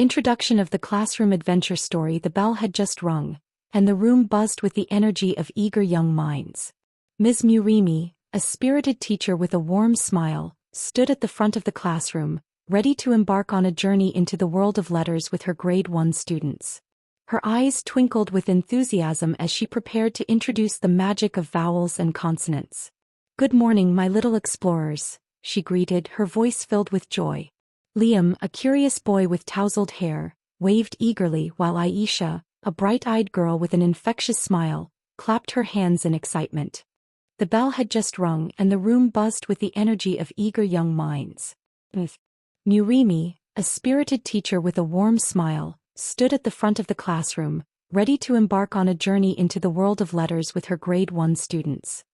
Introduction of the classroom adventure story. The bell had just rung, and the room buzzed with the energy of eager young minds. Ms. Murimi, a spirited teacher with a warm smile, stood at the front of the classroom, ready to embark on a journey into the world of letters with her grade 1 students. Her eyes twinkled with enthusiasm as she prepared to introduce the magic of vowels and consonants. "Good morning, my little explorers," she greeted, her voice filled with joy. Liam, a curious boy with tousled hair, waved eagerly while Aisha, a bright-eyed girl with an infectious smile, clapped her hands in excitement. The bell had just rung and the room buzzed with the energy of eager young minds. Murimi, a spirited teacher with a warm smile, stood at the front of the classroom, ready to embark on a journey into the world of letters with her grade 1 students.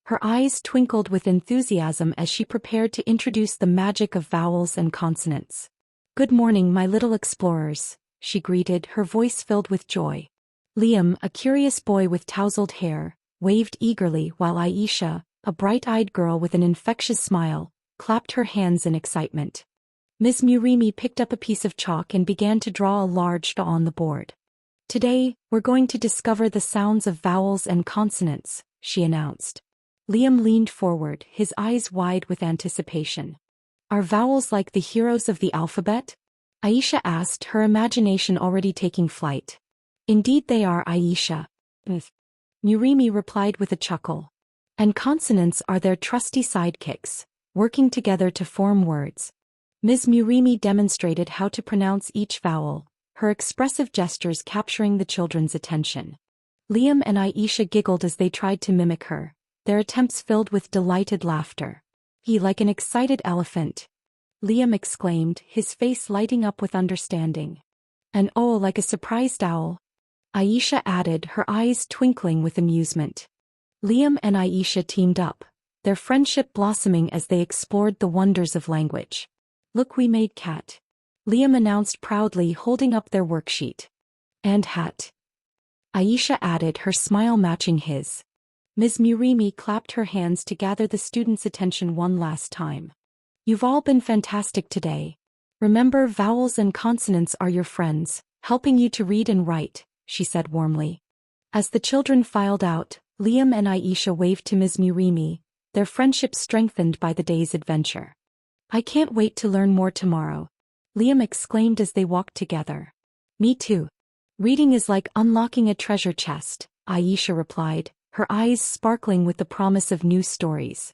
Her eyes twinkled with enthusiasm as she prepared to introduce the magic of vowels and consonants. "Good morning, my little explorers," she greeted, her voice filled with joy. Liam, a curious boy with tousled hair, waved eagerly while Aisha, a bright-eyed girl with an infectious smile, clapped her hands in excitement. Ms. Murimi picked up a piece of chalk and began to draw a large "D" on the board. "Today, we're going to discover the sounds of vowels and consonants," she announced. Liam leaned forward, his eyes wide with anticipation. "Are vowels like the heroes of the alphabet?" Aisha asked, her imagination already taking flight. "Indeed they are, Aisha," Murimi replied with a chuckle. "And consonants are their trusty sidekicks, working together to form words." Ms. Murimi demonstrated how to pronounce each vowel, her expressive gestures capturing the children's attention. Liam and Aisha giggled as they tried to mimic her, their attempts filled with delighted laughter. "He like an excited elephant," Liam exclaimed, his face lighting up with understanding. "And oh, like a surprised owl," Aisha added, her eyes twinkling with amusement. Liam and Aisha teamed up, their friendship blossoming as they explored the wonders of language. "Look, we made cat," Liam announced proudly, holding up their worksheet. "And hat," Aisha added, her smile matching his. Ms. Murimi clapped her hands to gather the students' attention one last time. "You've all been fantastic today. Remember, vowels and consonants are your friends, helping you to read and write," she said warmly. As the children filed out, Liam and Aisha waved to Ms. Murimi, their friendship strengthened by the day's adventure. "I can't wait to learn more tomorrow," Liam exclaimed as they walked together. "Me too. Reading is like unlocking a treasure chest," Aisha replied, her eyes sparkling with the promise of new stories.